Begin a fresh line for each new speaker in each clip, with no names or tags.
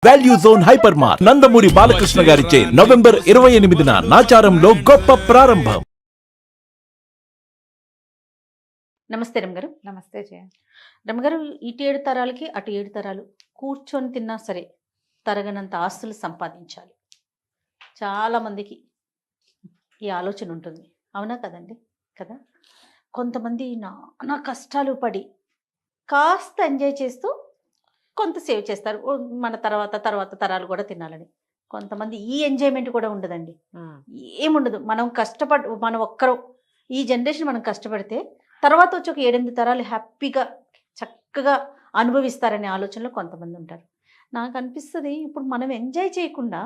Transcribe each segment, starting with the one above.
Value zone hyper mart Nandamuri Balakrishna గారిచే November 28న నాచారంలో గొప్ప ప్రారంభం.
నమస్తే రమగారు.
నమస్తే జయ.
రమగారు, ఇటు 7 తరాలకి అటు 7 తరాలు కూర్చొని తిన్నా సరే తరగనంత ఆస్తులు సంపాదించాలి. చాలా మందికి ఈ ఆలోచన ఉంటుంది, అవునా కదండి? కదా, కొంతమంది నానా కష్టాలు పడి కాస్త ఎంజాయ్ చేస్తూ కొంత సేవ్ చేస్తారు, మన తర్వాత తరాలు కూడా తినాలని. కొంతమంది ఈ ఎంజాయ్మెంట్ కూడా ఉండదండి, ఏముండదు. మనం ఒక్కరం ఈ జనరేషన్ మనం కష్టపడితే తర్వాత వచ్చి ఒక 7-8 తరాలు హ్యాపీగా చక్కగా అనుభవిస్తారనే ఆలోచనలో కొంతమంది ఉంటారు. నాకు అనిపిస్తుంది, ఇప్పుడు మనం ఎంజాయ్ చేయకుండా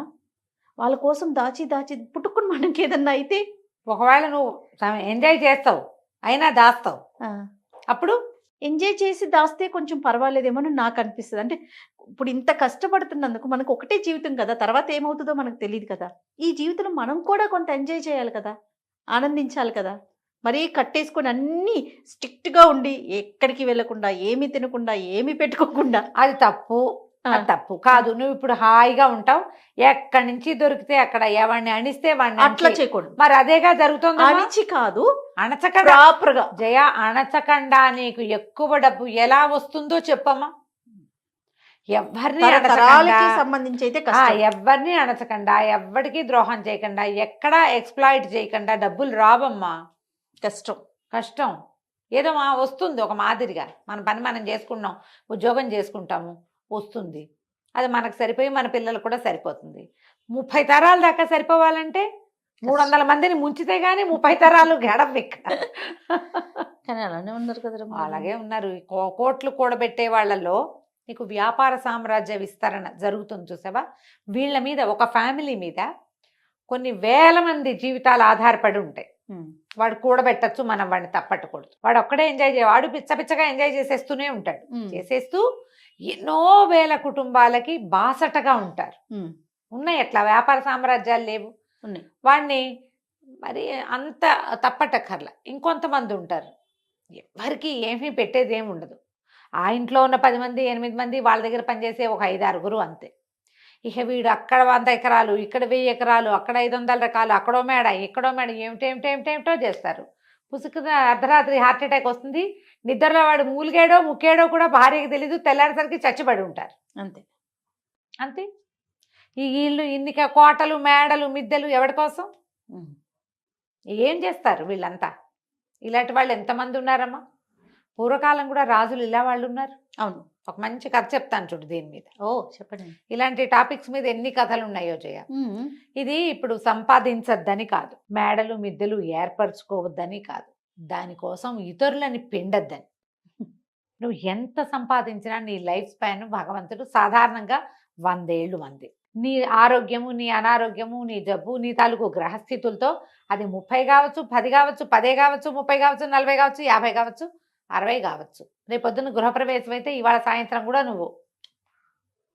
వాళ్ళ కోసం దాచి పుట్టుకుని మనకి ఏదన్నా అయితే,
ఒకవేళ నువ్వు ఎంజాయ్ చేస్తావు అయినా దాస్తావు, అప్పుడు
ఎంజాయ్ చేసి దాస్తే కొంచెం పర్వాలేదేమో అని నాకు అనిపిస్తుంది. అంటే ఇప్పుడు ఇంత కష్టపడుతున్నందుకు మనకు ఒకటే జీవితం కదా, తర్వాత ఏమవుతుందో మనకు తెలియదు కదా. ఈ జీవితంలో మనం కూడా కొంత ఎంజాయ్ చేయాలి కదా, ఆనందించాలి కదా. మరీ కట్టేసుకొని అన్నీ స్ట్రిక్ట్గా ఉండి ఎక్కడికి వెళ్ళకుండా ఏమీ తినకుండా ఏమీ పెట్టుకోకుండా,
అది తప్పు. అది తప్పు కాదు. నువ్వు ఇప్పుడు హాయిగా ఉంటావు, ఎక్కడి నుంచి దొరికితే అక్కడ ఎవరిని అణిస్తే వాడిని
అట్లా చేయకూడదు.
మరి అదేగా జరుగుతుంది.
అణిచి కాదు,
అణచకుండా
ప్రాపర్గా.
జయ, అణచకుండా నీకు ఎక్కువ డబ్బు ఎలా వస్తుందో చెప్పమ్మా.
తరాలకి సంబంధించి అయితే
ఎవరిని అణచకుండా, ఎవరికి ద్రోహం చేయకుండా, ఎక్కడా ఎక్స్ప్లాయిట్ చేయకుండా డబ్బులు రావమ్మా. కష్టం ఏదో వస్తుంది ఒక మాదిరిగా. మన పని మనం చేసుకుంటాం, ఉద్యోగం చేసుకుంటాము, వస్తుంది. అది మనకు సరిపోయి మన పిల్లలు కూడా సరిపోతుంది. 30 తరాల దాకా సరిపోవాలంటే 300 మందిని ముంచితే గానీ 30 తరాలు గడవ.
కానీ అలానే ఉన్నారు కదా.
అలాగే ఉన్నారు. కోట్లు కూడబెట్టే వాళ్ళలో నీకు వ్యాపార సామ్రాజ్య విస్తరణ జరుగుతుంది చూసావా. వీళ్ళ మీద, ఒక ఫ్యామిలీ మీద కొన్ని వేల మంది జీవితాలు ఆధారపడి ఉంటాయి. వాడు కూడబెట్టచ్చు, మనం వాడిని తప్పట్టకూడదు. వాడు ఒక్కడే ఎంజాయ్ వాడు పిచ్చగా ఎంజాయ్ చేసేస్తూనే ఉంటాడు. చేసేస్తూ ఎన్నో వేల కుటుంబాలకి బాసటగా ఉంటారు. ఉన్నాయి అట్లా వ్యాపార సామ్రాజ్యాలు లేవు, ఉన్నాయి. వాడిని మరి అంత తప్పటక్కర్లా. ఇంకొంతమంది ఉంటారు, ఎవరికి ఏమీ పెట్టేది ఏమి ఉండదు. ఆ ఇంట్లో ఉన్న 10 మంది 8 మంది వాళ్ళ దగ్గర పనిచేసే ఒక 5-6 అంతే. ఇక వీడు అక్కడ 100 ఎకరాలు, ఇక్కడ 1000 ఎకరాలు, అక్కడ 500 రకాలు, అక్కడో మేడ ఇక్కడో మేడ, ఏమిటేమిటో చేస్తారు. పుసుకున అర్ధరాత్రి హార్ట్ అటాక్ వస్తుంది. నిద్రలో వాడు మూలిగాడో ముక్కాడో కూడా భార్యకి తెలీదు. తెల్లారేసరికి చచ్చిపడి ఉంటారు. అంతే. ఈ ఇల్లు ఇన్ని కోటలు మేడలు మిద్దెలు ఎవరి కోసం? ఏం చేస్తారు వీళ్ళంతా? ఇలాంటి వాళ్ళు ఎంతమంది ఉన్నారమ్మా. పూర్వకాలం కూడా రాజులు ఇలా వాళ్ళు ఉన్నారు.
అవును.
ఒక మంచి కథ చెప్తాను చూడు దీని మీద.
చెప్పండి.
ఇలాంటి టాపిక్స్ మీద ఎన్ని కథలు ఉన్నాయో జయ. ఇది ఇప్పుడు సంపాదించద్దని కాదు, మేడలు మిద్దెలు ఏర్పరచుకోవద్దని కాదు, దానికోసం ఇతరులని పిండద్దని. నువ్వు ఎంత సంపాదించినా నీ లైఫ్ స్పాన్ భగవంతుడు సాధారణంగా 100 ఏళ్ళు మంది. నీ ఆరోగ్యము, నీ అనారోగ్యము, నీ జబ్బు, నీ తాలూకు గ్రహస్థితులతో అది 30 కావచ్చు, 10 కావచ్చు, 10 కావచ్చు, 30 కావచ్చు, 40 కావచ్చు, 50 కావచ్చు, 60 కావచ్చు. రేపొద్దున గృహప్రవేశం అయితే ఇవాళ సాయంత్రం కూడా నువ్వు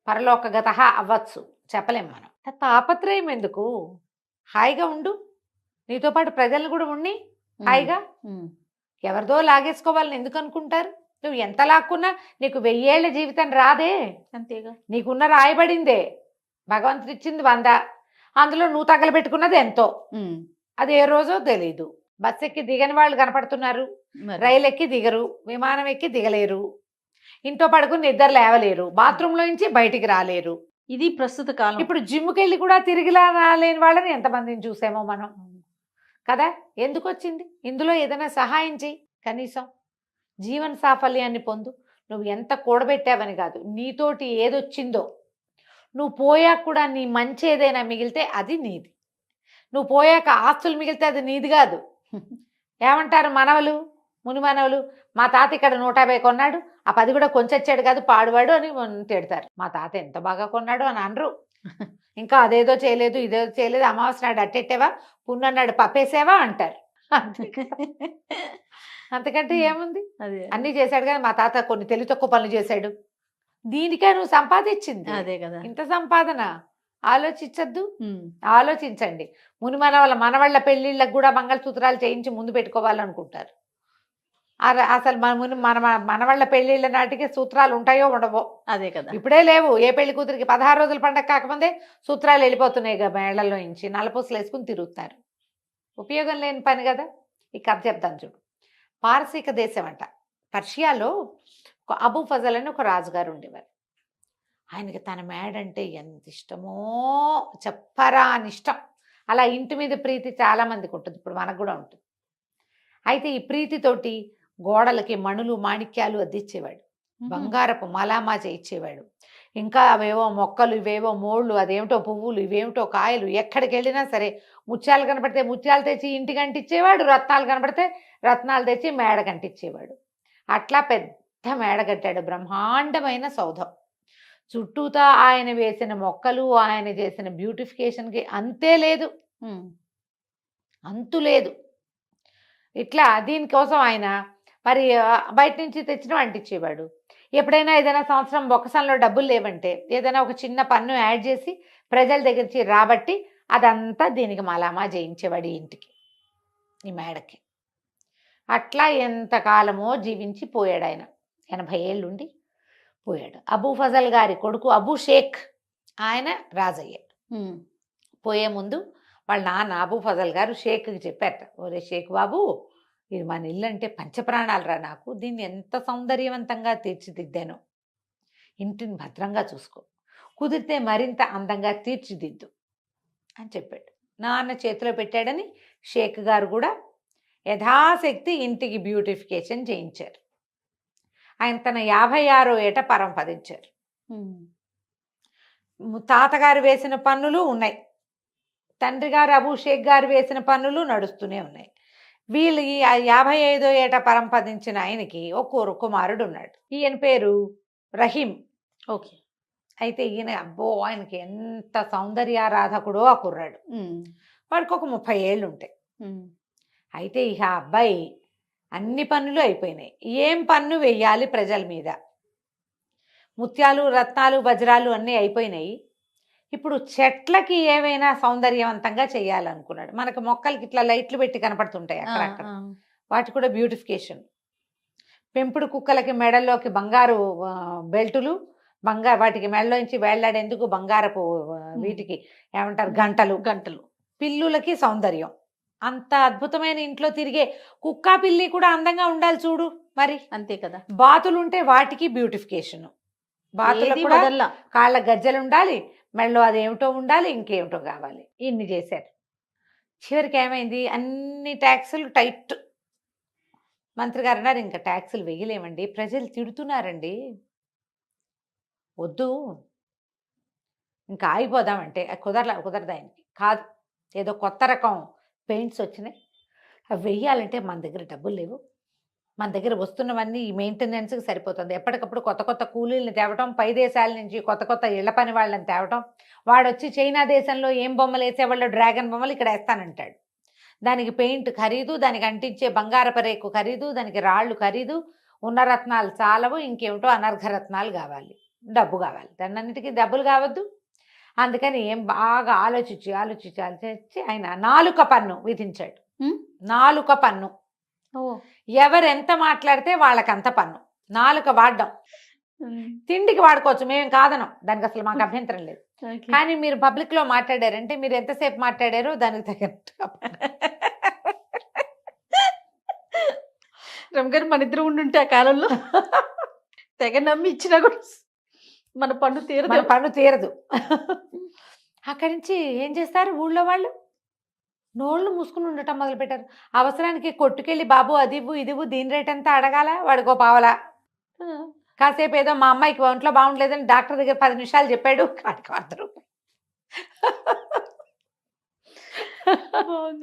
పరలోకగత అవ్వచ్చు, చెప్పలేం మనం. తాపత్రయం ఎందుకు? హాయిగా ఉండు, నీతో పాటు ప్రజలను కూడా ఉండి హాయిగా. ఎవరిదో లాగేసుకోవాలని ఎందుకు అనుకుంటారు? నువ్వు ఎంత లాక్కున్నా నీకు 1000 ఏళ్ల జీవితం రాదే.
అంతేగా.
నీకున్న రాయబడిందే, భగవంతుడు ఇచ్చింది 100, అందులో నువ్వు తగలబెట్టుకున్నది ఎంతో. అది ఏ రోజో తెలీదు. బస్ ఎక్కి దిగని వాళ్ళు కనపడుతున్నారు, రైలు ఎక్కి దిగరు, విమానం ఎక్కి దిగలేరు, ఇంట్లో పడుకుని నిద్ర లేవలేరు, బాత్రూంలో నుంచి బయటికి రాలేరు.
ఇది ప్రస్తుత కాలం.
ఇప్పుడు జిమ్కి వెళ్ళి కూడా తిరిగిలా రాలేని వాళ్ళని ఎంతమందిని చూసామో మనం కదా. ఎందుకు వచ్చింది? ఇందులో ఏదైనా సహాయం చేయి, కనీసం జీవన సాఫల్యాన్ని పొందు. నువ్వు ఎంత కూడబెట్టావని కాదు, నీతోటి ఏదొచ్చిందో నువ్వు పోయాక కూడా నీ మంచి ఏదైనా మిగిలితే అది నీది. నువ్వు పోయాక ఆస్తులు మిగిలితే అది నీది కాదు. ఏమంటారు మనవలు, ముని మనవలు, మా తాత ఇక్కడ 150 కొన్నాడు, ఆ 10 కూడా కొంచెచ్చాడు కాదు పాడువాడు అని తిడతారు. మా తాత ఎంత బాగా కొన్నాడు అని అనరు. ఇంకా అదేదో చేయలేదు, ఇదేదో చేయలేదు, అమావాస్య నాడు అట్టెట్టావా, పున్నన్నాడు పప్పేసావా అంటారు. అంతకంటే ఏముంది? అన్నీ చేశాడు కానీ మా తాత కొన్ని తెలివి తక్కువ పనులు చేశాడు. దీనికే నువ్వు సంపాదించింది
అదే కదా.
ఇంత సంపాదన ఆలోచించద్దు. ఆలోచించండి. ముని మనవళ్ళ పెళ్లిళ్ళకు కూడా మంగళసూత్రాలు చేయించి ముందు పెట్టుకోవాలనుకుంటారు. అసలు మన మన వాళ్ళ పెళ్ళిళ్ళ నాటికి సూత్రాలు ఉంటాయో ఉండవో.
అదే కదా.
ఇప్పుడే లేవు. ఏ పెళ్లి కూతురికి 16 రోజుల పండగ కాకముందే సూత్రాలు వెళ్ళిపోతున్నాయి మేళ్లలో నుంచి, నల్లపూసలు వేసుకుని తిరుగుతున్నారు. ఉపయోగం లేని పని కదా. ఈ కథ చెప్తాను చూడు. పారసీక దేశం అంట, పర్షియాలో ఒక అబూ ఫజల్ అని ఒక రాజుగారు ఉండేవారు. ఆయనకి తన మేడంటే ఎంత ఇష్టమో చెప్పరా అని ఇష్టం. అలా ఇంటి మీద ప్రీతి చాలా మందికి ఉంటుంది, ఇప్పుడు మనకు కూడా ఉంటుంది. అయితే ఈ ప్రీతితోటి గోడలకి మణులు మాణిక్యాలు అద్దిచ్చేవాడు, బంగారపు మలామా చేయించేవాడు. ఇంకా అవేవో మొక్కలు, ఇవేవో మోళ్ళు, అదేమిటో పువ్వులు, ఇవేమిటో కాయలు. ఎక్కడికి వెళ్ళినా సరే ముత్యాలు కనపడితే ముత్యాలు తెచ్చి ఇంటికి అంటించేవాడు, రత్నాలు కనపడితే రత్నాలు తెచ్చి మేడ కంటించేవాడు. అట్లా పెద్ద మేడ కట్టాడు, బ్రహ్మాండమైన సౌధం. చుట్టూతా ఆయన వేసిన మొక్కలు, ఆయన చేసిన బ్యూటిఫికేషన్కి అంతే లేదు, అంతు లేదు. ఇట్లా దీనికోసం ఆయన మరి బయట నుంచి తెచ్చిన అంటించేవాడు. ఎప్పుడైనా ఏదైనా సంవత్సరం బొక్కసంలో డబ్బులు లేవంటే ఏదైనా ఒక చిన్న పన్ను యాడ్ చేసి ప్రజల దగ్గర నుంచి రాబట్టి అదంతా దీనికి మలామా చేయించేవాడు, ఈ ఇంటికి, ఈ మేడకి. అట్లా ఎంతకాలమో జీవించి పోయాడు ఆయన. 80 ఏళ్ళుండి పోయాడు. అబూ ఫజల్ గారి కొడుకు అబూ షేక్ ఆయన రాజయ్యాడు. పోయే ముందు వాళ్ళ నాన్న అబూ ఫజల్ గారు షేక్కి చెప్పారట, ఒరే షేక్ బాబు, ఇది మన ఇల్లు అంటే పంచప్రాణాలు రా నాకు, దీన్ని ఎంత సౌందర్యవంతంగా తీర్చిదిద్దాను, ఇంటిని భద్రంగా చూసుకో, కుదిరితే మరింత అందంగా తీర్చిదిద్దు అని చెప్పాడు. నాన్న చేతిలో పెట్టాడని షేక్ గారు కూడా యథాశక్తి ఇంటికి బ్యూటిఫికేషన్ చేయించారు. ఆయన తన 56వ ఏట పరంపదించారు. తాతగారు వేసిన పన్నులు ఉన్నాయి, తండ్రి గారు అబూ షేక్ గారు వేసిన పన్నులు నడుస్తూనే ఉన్నాయి. వీళ్ళు ఈ 55వ ఏట పరంపదించిన ఆయనకి ఒక కుమారుడు ఉన్నాడు. ఈయన పేరు రహీం.
ఓకే.
అయితే ఈయన అబ్బో ఆయనకి ఎంత సౌందర్యారాధకుడో ఆ కుర్రాడు. వాడికి ఒక 30 ఏళ్ళు ఉంటాయి. అయితే ఇక ఆ అబ్బాయి అన్ని పన్నులు అయిపోయినాయి. ఏం పన్ను వెయ్యాలి ప్రజల మీద? ముత్యాలు, రత్నాలు, వజ్రాలు అన్నీ అయిపోయినాయి. ఇప్పుడు చెట్లకి ఏవైనా సౌందర్యవంతంగా చేయాలనుకున్నాడు. మనకు మొక్కలకి ఇట్లా లైట్లు పెట్టి కనపడుతుంటాయి అక్కడక్కడ, వాటి కూడా బ్యూటిఫికేషన్. పెంపుడు కుక్కలకి మెడల్లోకి బంగారు బెల్టులు, వాటికి మెడలోంచి వేళ్లాడేందుకు బంగారపు వీటికి ఏమంటారు గంటలు. పిల్లులకి సౌందర్యం. అంత అద్భుతమైన ఇంట్లో తిరిగే కుక్క పిల్లి కూడా అందంగా ఉండాలి చూడు మరి, అంతే కదా. బాతులు ఉంటే వాటికి బ్యూటిఫికేషన్, బాతులకు కూడా కాళ్ళ గజ్జలు ఉండాలి, మెడలో అదేమిటో ఉండాలి, ఇంకేమిటో కావాలి. ఇన్ని చేశారు. చివరికి ఏమైంది, అన్ని ట్యాక్సులు టైట్. మంత్రి గారు అన్నారు, ఇంకా ట్యాక్సులు వెయ్యలేమండి, ప్రజలు తిడుతున్నారండి, వద్దు, ఇంకా ఆగిపోదామంటే కుదరదు ఆయనకి. కాదు, ఏదో కొత్త రకం పెయింట్స్ వచ్చినాయి, అవి వెయ్యాలంటే మన దగ్గర డబ్బులు లేవు, మన దగ్గర వస్తున్నవన్నీ ఈ మెయింటెనెన్స్కి సరిపోతుంది. ఎప్పటికప్పుడు కొత్త కొత్త కూలీలను తేవటం, పై దేశాల నుంచి కొత్త ఇళ్ల పని వాళ్ళని తేవటం. వాడు వచ్చి చైనా దేశంలో ఏం బొమ్మలు వేసేవాళ్ళు డ్రాగన్ బొమ్మలు ఇక్కడ వేస్తానంటాడు. దానికి పెయింట్ ఖరీదు, దానికి అంటించే బంగారపు రేకు ఖరీదు, దానికి రాళ్ళు ఖరీదు, ఉన్న రత్నాలు చాలవు, ఇంకేమిటో అనర్ఘ రత్నాలు కావాలి, డబ్బు కావాలి. దాన్నిటికీ డబ్బులు కావద్దు. అందుకని ఏం బాగా ఆలోచించి ఆయన 4 పన్ను విధించాడు. 4 పన్ను. ఎవరెంత మాట్లాడితే వాళ్ళకంత పన్ను. 4 వాడడం. తిండికి వాడుకోవచ్చు, మేము కాదనం, దానికి అసలు మాకు అభ్యంతరం లేదు. కానీ మీరు పబ్లిక్ లో మాట్లాడారంటే మీరు ఎంతసేపు మాట్లాడారో దానికి తగినట్టుగా.
రమగారు మన ఇద్దరు ఉండుంటే ఆ కాలంలో తెగ నమ్మి ఇచ్చినా కూడా మన పన్ను తీరదు. అక్కడి నుంచి ఏం చేస్తారు ఊళ్ళో వాళ్ళు, నోళ్ళు మూసుకుని ఉండటం మొదలుపెట్టారు. అవసరానికి కొట్టుకెళ్ళి బాబు అదివ్వు ఇదివ్వు, దీని రేట్ అంతా అడగాల, వాడికో పావలా. కాసేపు ఏదో మా అమ్మాయికి ఒంట్లో బాగుండలేదని డాక్టర్ దగ్గర 10 నిమిషాలు చెప్పాడు, వాడికి 100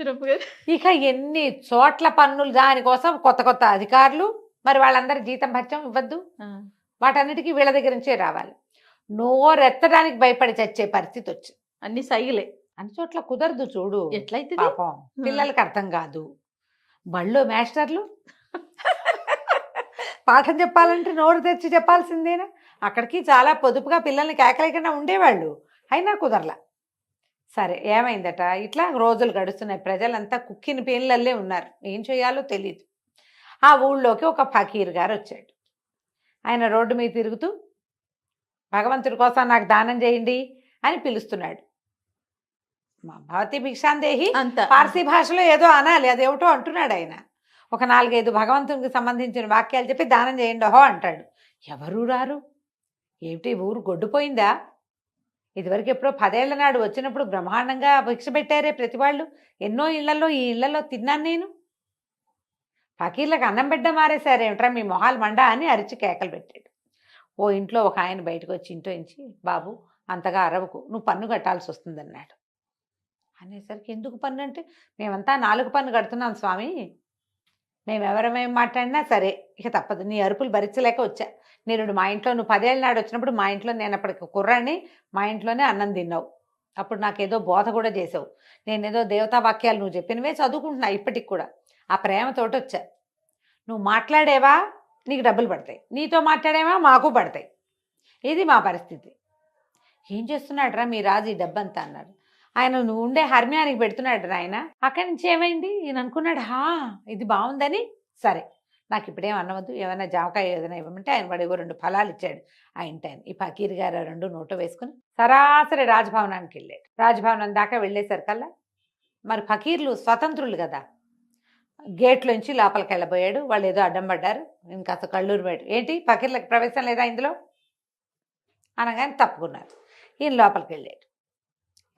రూపాయలు. ఇక ఎన్ని చోట్ల పన్నులు, దానికోసం కొత్త అధికారులు, మరి వాళ్ళందరూ జీతం భత్యం ఇవ్వద్దు, వాటన్నిటికీ వీళ్ళ దగ్గర నుంచే రావాలి. నోరెత్తడానికి భయపడి చచ్చే పరిస్థితి వచ్చింది. అన్ని సైగలే,
అన్ని చోట్ల కుదరదు చూడు.
ఎట్లయితే
పాపం పిల్లలకి అర్థం కాదు. బళ్ళో మాస్టర్లు పాఠం చెప్పాలంటే నోరు తెచ్చి చెప్పాల్సిందేనా? అక్కడికి చాలా పొదుపుగా పిల్లల్ని కేకలేకుండా ఉండేవాళ్ళు, అయినా కుదరలా. సరే ఏమైందట, ఇట్లా రోజులు గడుస్తున్నాయి. ప్రజలంతా కుక్కిన పేన్లల్లే ఉన్నారు, ఏం చేయాలో తెలియదు. ఆ ఊళ్ళోకి ఒక ఫకీర్ గారు వచ్చాడు. ఆయన రోడ్డు మీద తిరుగుతూ భగవంతుడి కోసం నాకు దానం చేయండి అని పిలుస్తున్నాడు. మా భవతి భిక్షాందేహి
అంత
పార్సీ భాషలో ఏదో అనాలి, అదేమిటో అంటున్నాడు ఆయన. ఒక 4-5 భగవంతునికి సంబంధించిన వాక్యాలు చెప్పి దానం చేయండి ఓహో అంటాడు. ఎవరు రారు, ఏమిటి ఊరు గొడ్డుపోయిందా? ఇదివరకు ఎప్పుడో 10 ఏళ్ల నాడు వచ్చినప్పుడు బ్రహ్మాండంగా భిక్ష పెట్టారే ప్రతి వాళ్ళు, ఎన్నో ఇళ్లలో, ఈ ఇళ్లలో తిన్నాను నేను. ఫకీర్లకు అన్నం బిడ్డ మారేశారేమిట్రా మీ మొహాలు మండా అని అరిచి కేకలు పెట్టాడు. ఓ ఇంట్లో ఒక ఆయన బయటకు వచ్చి ఇంట్లో నుంచి, బాబు అంతగా అరవకు, నువ్వు పన్ను కట్టాల్సి వస్తుందన్నాడు. అనేసరికి ఎందుకు పన్ను అంటే, మేమంతా 4 పన్ను కడుతున్నాం స్వామి, మేము ఎవరమేం మాట్లాడినా సరే ఇక తప్పదు, నీ అరుపులు భరించలేక వచ్చా. నేను మా ఇంట్లో నువ్వు 10 ఏళ్ళ నాడు వచ్చినప్పుడు మా ఇంట్లో నేను అప్పటికి కుర్రాన్ని, మా ఇంట్లోనే అన్నం తిన్నావు. అప్పుడు నాకేదో బోధ కూడా చేసావు. నేనేదో దేవతా వాక్యాలు నువ్వు చెప్పినవే చదువుకుంటున్నా ఇప్పటికి కూడా. ఆ ప్రేమతోటి వచ్చా. నువ్వు మాట్లాడేవా నీకు డబ్బులు పడతాయి, నీతో మాట్లాడేవా మాకు పడతాయి. ఇది మా పరిస్థితి. ఏం చేస్తున్నాడు రా మీ రాజు ఈ డబ్బంతా అన్నారు. ఆయన నువ్వు ఉండే హర్మ్యానికి పెడుతున్నాడు ఆయన. అక్కడి నుంచి ఏమైంది ఈయన అనుకున్నాడు, ఇది బాగుందని, సరే నాకు ఇప్పుడేం అన్నవద్దు, ఏమైనా జామకాయ ఏదైనా ఇవ్వమంటే ఆయన వాడు 2 ఫలాలు ఇచ్చాడు ఆ ఇంటి ఆయన. ఈ ఫకీర్ గారు 2 నోట్లో వేసుకుని సరాసరి రాజభవనానికి వెళ్ళాడు. రాజభవనం దాకా వెళ్ళేసరికల్లా మరి ఫకీర్లు స్వతంత్రులు కదా, గేట్లోంచి లోపలికి వెళ్ళబోయాడు. వాళ్ళు ఏదో అడ్డం పడ్డారు. నేను కాస్త కళ్ళూరు బయట, ఏంటి ఫకీర్లకు ప్రవేశం లేదా ఇందులో అనగానే తప్పుకున్నారు. ఈయన లోపలికి వెళ్ళాడు.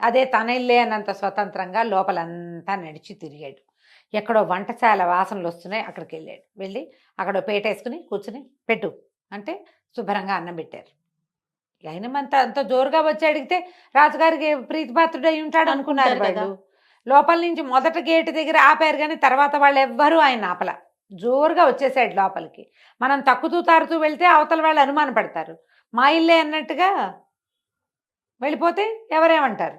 అదే తన ఇల్లే అన్నంత స్వతంత్రంగా లోపలంతా నడిచి తిరిగాడు. ఎక్కడో వంటశాల వాసనలు వస్తున్నాయి, అక్కడికి వెళ్ళాడు. వెళ్ళి అక్కడ పేట వేసుకుని కూర్చుని పెట్టు అంటే శుభ్రంగా అన్నం పెట్టారు. అయినమంతా అంత జోరుగా వచ్చి అడిగితే రాజుగారికి ప్రీతిపాత్రుడు అయి ఉంటాడు అనుకున్నారు వాళ్ళు. లోపల నుంచి మొదట గేటు దగ్గర ఆపారు, కానీ తర్వాత వాళ్ళు ఎవ్వరూ ఆయన ఆపల. జోరుగా వచ్చేసాడు లోపలికి. మనం తక్కుతూ తారుతూ వెళ్తే అవతల వాళ్ళు అనుమాన పడతారు. మా ఇల్లే అన్నట్టుగా వెళ్ళిపోతే ఎవరేమంటారు.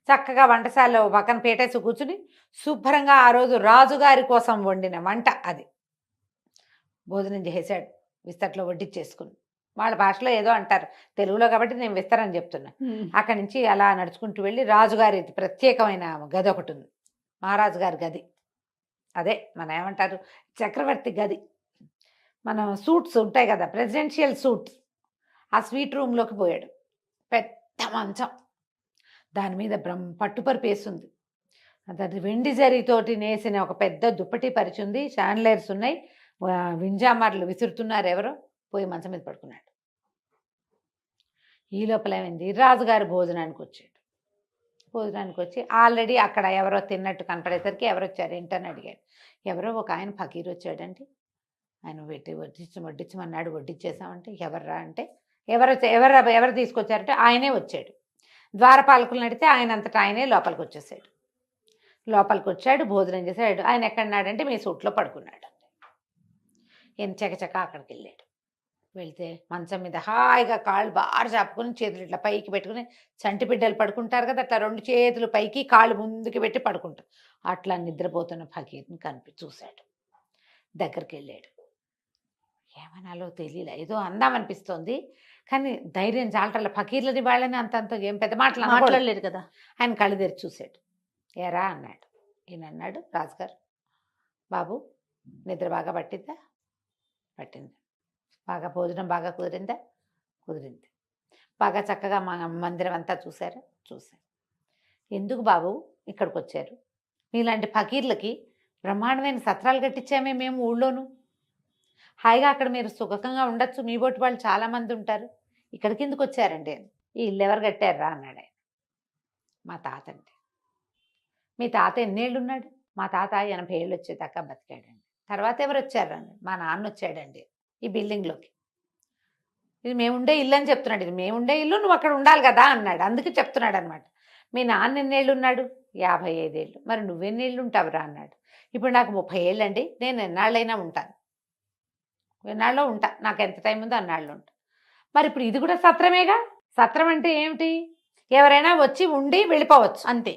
చక్కగా వంటశాలలో పక్కన పేటేసి కూర్చుని శుభ్రంగా ఆ రోజు రాజుగారి కోసం వండిన వంట అది భోజనం చేశాడు. విస్తట్లో వడ్డిచ్చేసుకుని, వాళ్ళ భాషలో ఏదో అంటారు, తెలుగులో కాబట్టి నేను విస్తరని చెప్తున్నా. అక్కడి నుంచి అలా నడుచుకుంటూ వెళ్ళి రాజుగారి ప్రత్యేకమైన గది ఒకటి ఉంది, మహారాజు గారి గది. అదే మన ఏమంటారు చక్రవర్తి గది. మనం సూట్స్ ఉంటాయి కదా, ప్రెసిడెన్షియల్ సూట్స్, ఆ స్వీట్ రూమ్లోకి పోయాడు. పెద్ద మంచం, దాని మీద పట్టుపరుపు వేసింది. అది వెండి జరీతోటి నేసిన ఒక పెద్ద దుప్పటి పరిచింది. షాండ్లైర్స్ ఉన్నాయి, వింజామార్లు విసురుతున్నారు ఎవరో. పోయి మంచం మీద పడుకున్నాడు. ఈ లోపల ఏమైంది, రాజుగారు భోజనానికి వచ్చాడు. భోజనానికి వచ్చి ఆల్రెడీ అక్కడ ఎవరో తిన్నట్టు కనపడేసరికి ఎవరు వచ్చారు ఏంటని అడిగాడు. ఎవరో ఒక ఆయన ఫకీర్ వచ్చాడంటే, ఆయన వడ్డించమన్నాడు, వడ్డించేసామంటే ఎవర్రా అంటే ఎవరు తీసుకొచ్చారంటే ఆయనే వచ్చాడు. ద్వారపాలకులను అడిగితే ఆయన అంతటా ఆయనే లోపలికి వచ్చేసాడు. లోపలికి వచ్చాడు, భోజనం చేశాడు. ఆయన ఎక్కడున్నాడంటే మీ సూట్లో పడుకున్నాడు. ఈయన చకచక అక్కడికి వెళ్ళాడు. వెళ్తే మంచం మీద హాయిగా కాళ్ళు బాగా చాపుకుని చేతులు ఇట్లా పైకి పెట్టుకుని, చంటి బిడ్డలు పడుకుంటారు కదా అట్లా 2 చేతులు పైకి కాళ్ళు ముందుకు పెట్టి పడుకుంటారు. అట్లా నిద్రపోతున్న ఫకీర్ని చూశాడు. దగ్గరికి వెళ్ళాడు. ఏమనాలో తెలియలే, ఏదో అందామనిపిస్తోంది, కానీ ధైర్యం చాలటల. ఫకీర్లని వాళ్ళని అంత ఏం పెద్ద మాట్లాడలేదు కదా. ఆయన కళ్ళు తెరిచి చూశాడు. ఏరా అన్నాడు. ఈయన అన్నాడు, రాజుగారు బాబు నిద్ర బాగా పట్టిందా? పట్టింది. బాగా భోజనం బాగా కుదిరిందా? కుదిరింది. బాగా చక్కగా మా మందిరం అంతా చూశారా? చూశారు. ఎందుకు బాబు ఇక్కడికి వచ్చారు? మీలాంటి ఫకీర్లకి బ్రహ్మాండమైన సత్రాలు కట్టించామే మేము ఊళ్ళోను. హాయిగా అక్కడ మీరు సుఖంగా ఉండొచ్చు, మీ బోటి వాళ్ళు చాలామంది ఉంటారు. ఇక్కడికి ఎందుకు వచ్చారండి? ఈ ఇల్లు ఎవరు కట్టారా అన్నాడు ఆయన. మా తాత అంటే. మీ తాత ఎన్నేళ్ళు ఉన్నాడు? మా తాత 80 ఏళ్ళు వచ్చేదాకా బతికాడండి. తర్వాత ఎవరు వచ్చారండి? మా నాన్న వచ్చాడండి ఈ బిల్డింగ్లోకి. ఇది మేముండే ఇల్లు అని చెప్తున్నాడు. ఇది మేముండే ఇల్లు, నువ్వు అక్కడ ఉండాలి కదా అన్నాడు. అందుకే చెప్తున్నాడు అనమాట. మీ నాన్న ఎన్నేళ్ళు ఉన్నాడు? 55 ఏళ్ళు. మరి నువ్వెన్నేళ్ళు ఉంటావురా అన్నాడు. ఇప్పుడు నాకు 30 ఏళ్ళండి, నేను ఎన్నాళ్ళైనా ఉంటాను, ఎన్నాళ్ళలో ఉంటా, నాకు ఎంత టైం ఉందో అన్నాళ్ళు ఉంటా. మరి ఇప్పుడు ఇది కూడా సత్రమేగా. సత్రం అంటే ఏమిటి? ఎవరైనా వచ్చి ఉండి వెళ్ళిపోవచ్చు అంతే.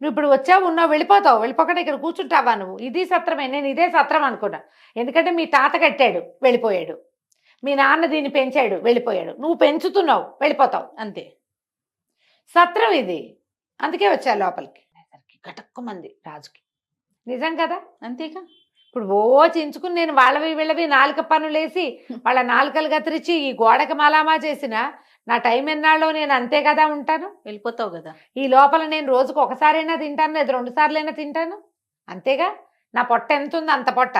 నువ్వు ఇప్పుడు వచ్చావు, ఉన్నావు, వెళ్ళిపోతావు. వెళ్ళిపోకుండా ఇక్కడ కూర్చుంటావా నువ్వు? ఇది సత్రమే. నేను ఇదే సత్రం అనుకున్నా. ఎందుకంటే మీ తాత కట్టాడు, వెళ్ళిపోయాడు. మీ నాన్న దీన్ని పెంచాడు, వెళ్ళిపోయాడు. నువ్వు పెంచుతున్నావు, వెళ్ళిపోతావు అంతే. సత్రం ఇది. అందుకే వచ్చా లోపలికి. గటక్కుమంది రాజుకి. నిజం కదా? అంతేగా. ఇప్పుడు ఓ చించుకుని నేను వాళ్ళవి వీళ్ళవి నాలుక పనులేసి వాళ్ళ నాలుకలు కత్తిరించి ఈ గోడకి మలామా చేసిన నా టైం ఎన్నాళ్ళో నేను అంతే కదా ఉంటాను.
వెళ్ళిపోతావు కదా.
ఈ లోపల నేను రోజుకు ఒకసారైనా తింటాను, లేదా 2 సార్లైనా తింటాను, అంతేగా. నా పొట్ట ఎంత ఉంది అంత పొట్ట.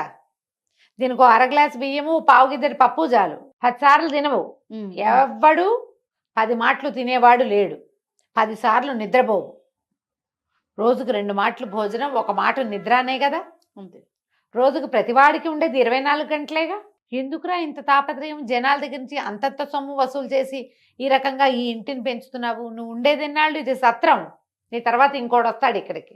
దీనికి 1/2 గ్లాస్ బియ్యము, పావు గిద్దెడి పప్పు చాలు. 10 సార్లు తినవు. ఎవ్వడు 10 మాటలు తినేవాడు లేడు. 10 సార్లు నిద్రపోవు. రోజుకు 2 మాటలు భోజనం, 1 మాట నిద్ర అనే కదా.
అంతే.
రోజుకు ప్రతివాడికి ఉండేది 24 గంటలేగా. ఎందుకురా ఇంత తాపత్రయం? జనాల దగ్గర నుంచి అంతంత సొమ్ము వసూలు చేసి ఈ రకంగా ఈ ఇంటిని పెంచుతున్నావు. నువ్వు ఉండేది ఎన్నాళ్ళు? ఇది సత్రం. నీ తర్వాత ఇంకోటి వస్తాడు ఇక్కడికి.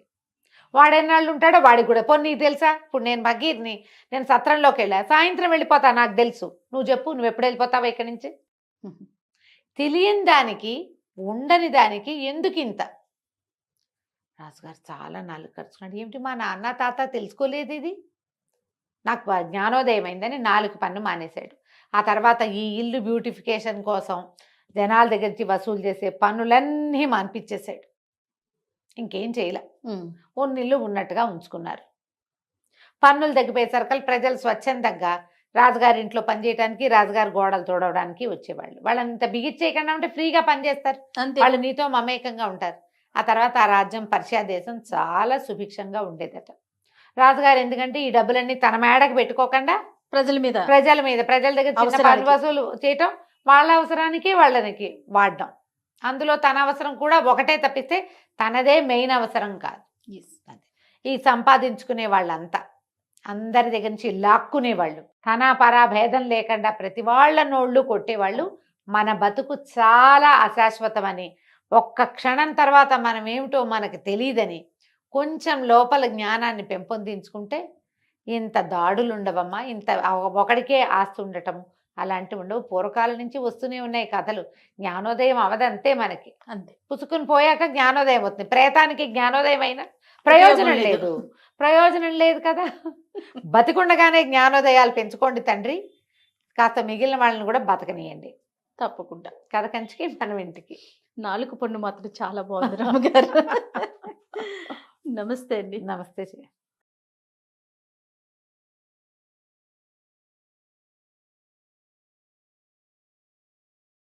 వాడెన్నాళ్ళు ఉంటాడో వాడికి కూడా. పోనీ నీకు తెలుసా? ఇప్పుడు నేను భగీర్ని, నేను సత్రంలోకి వెళ్ళా, సాయంత్రం వెళ్ళిపోతా, నాకు తెలుసు. నువ్వు చెప్పు, నువ్వు ఎప్పుడు వెళ్ళిపోతావా ఇక్కడి నుంచి? తెలియని దానికి, ఉండని దానికి ఎందుకు ఇంత? రాజుగారు చాలా నాలుగు ఖర్చుకున్నాడు. ఏమిటి మా నాన్న తాత తెలుసుకోలేదు ఇది? నాకు జ్ఞానోదయం అయిందని 4 పన్ను మానేశాడు. ఆ తర్వాత ఈ ఇల్లు బ్యూటిఫికేషన్ కోసం జనాల దగ్గర నుంచి వసూలు చేసే పన్నులన్నీ మాన్పించేశాడు. ఇంకేం చేయలే. ఇల్లు ఉన్నట్టుగా ఉంచుకున్నారు. పన్నులు తగ్గిపోయేసరికి ప్రజలు స్వచ్ఛందంగా రాజుగారి ఇంట్లో పనిచేయడానికి, రాజుగారి గోడలు తోడవడానికి వచ్చేవాళ్ళు. వాళ్ళని ఇంత బిగిచ్చేయకుండా ఉంటే ఫ్రీగా పనిచేస్తారు. వాళ్ళు నీతో మమేకంగా ఉంటారు. ఆ తర్వాత ఆ రాజ్యం పర్షియా దేశం చాలా సుభిక్షంగా ఉండేదట. రాజుగారు ఎందుకంటే ఈ డబ్బులన్నీ తన మేడకు పెట్టుకోకుండా ప్రజల మీద ప్రజల దగ్గర చిన్న పన్ను వసూలు చేయటం, వాళ్ళ అవసరానికి వాళ్ళకి వాడడం. అందులో తన అవసరం కూడా ఒకటే తప్పిస్తే తనదే మెయిన్ అవసరం కాదు. ఈ సంపాదించుకునే వాళ్ళంతా అందరి దగ్గర నుంచి లాక్కునేవాళ్ళు, తన పరా భేదం లేకుండా ప్రతి వాళ్ళ నోళ్ళు కొట్టేవాళ్ళు. మన బతుకు చాలా అశాశ్వతమని, ఒక్క క్షణం తర్వాత మనం ఏమిటో మనకు తెలియదని కొంచెం లోపల జ్ఞానాన్ని పెంపొందించుకుంటే ఇంత దాడులు ఉండవమ్మా. ఇంత ఒకడికే ఆస్తి ఉండటము అలాంటివి ఉండవు. పూర్వకాలం నుంచి వస్తూనే ఉన్నాయి కథలు. జ్ఞానోదయం అవదంతే మనకి. అంతే. పుసుకుని పోయాక జ్ఞానోదయం అవుతుంది. ప్రేతానికి జ్ఞానోదయం అయినా ప్రయోజనం లేదు కదా. బతికుండగానే జ్ఞానోదయాలు పెంచుకోండి తండ్రి. కాస్త మిగిలిన వాళ్ళని కూడా బతకనియండి.
తప్పకుండా.
కథ కంచికి మనం ఇంటికి.
4 పన్ను మాత్రం చాలా బాగుంది రామగారు. నమస్తే అండి.
నమస్తే.